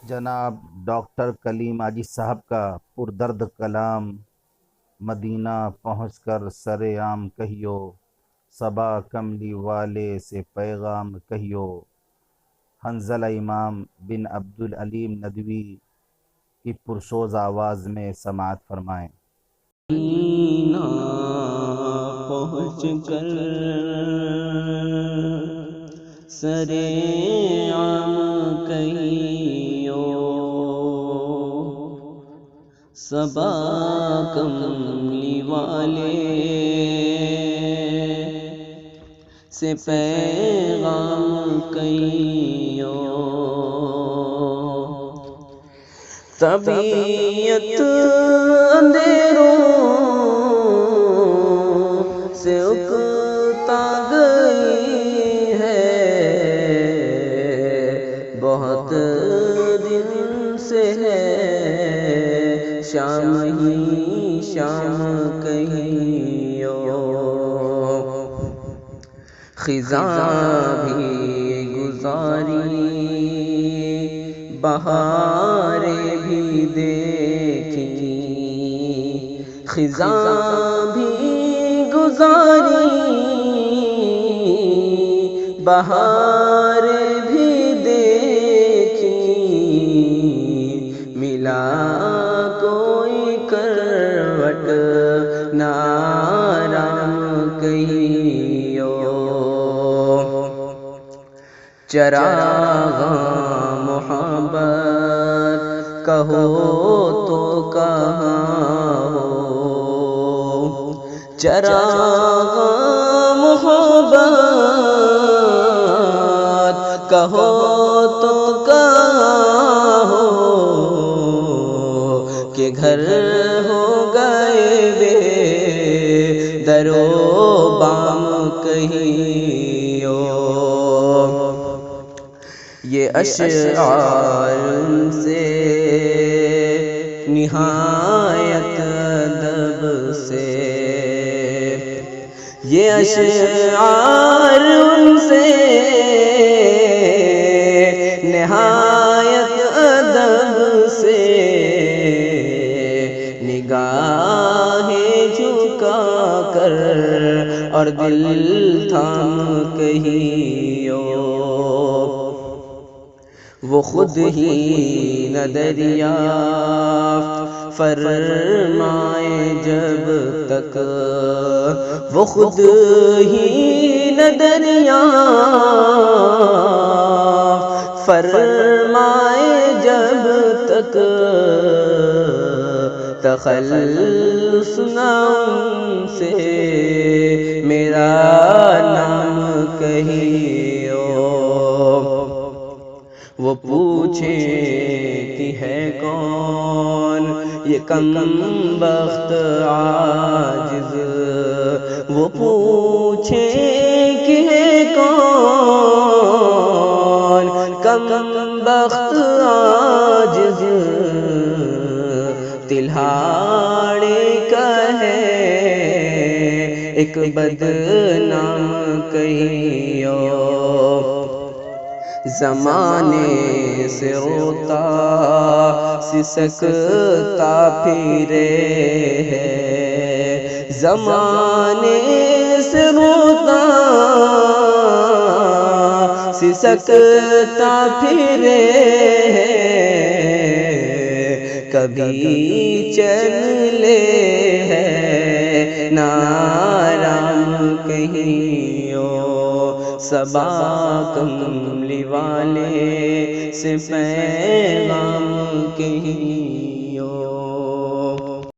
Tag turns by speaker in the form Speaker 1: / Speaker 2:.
Speaker 1: جناب ڈاکٹر کلیم حاجی صاحب کا پردرد کلام مدینہ پہنچ کر سر عام کہیو، صبا کملی والے سے پیغام کہیو۔ حنظلہ امام بن عبدالعلیم ندوی کی پرسوز آواز میں سماعت فرمائیں۔
Speaker 2: مدینہ پہنچ کر سر عام کہیو، صبا کملی والے سے پیغام کہیو۔ طبیعت اندھیروں سے اکتا گئی ہے، بہت دن سے ہے شام ہی شام کہیو۔ خزاں بھی گزاری، بہاریں بھی دیکھی، خزاں بھی گزاری، بہاریں بھی دیکھی، ملا کوئی کروٹ نہ آرام کہیو۔ چراغاں محبت کہو تو کہاں ہو، چراغاں محبت کہو تو کہاں ہو، کہ گھر ہو گئے بے در و بام کہیو۔ یہ اشعار ان سے نہایت ادب سے، یہ اشعار ان سے نہایت ادب سے، نگاہیں جھکا کر اور دل تھام کہیو۔ وہ خود ہی نہ دریافت فرمائے جب تک، وہ خود ہی نہ دریافت فرمائے جب تک، تخلص نہ ان سے میرا نام کہیو۔ وہ پوچھیں کہ ہے کون یہ کم بخت عاجز، وہ پوچھیں کہ ہے کون کم بخت عاجز، تلہاڑے کا ہے ایک بدنام کہیو۔ زمانے سے روتا سسکتا پھرے ہے، زمانے سے روتا سسکتا پھرے ہے، کبھی چل لے ہے نہ آرام کہیو۔ صبا کملی والے سے پیغام کہیو۔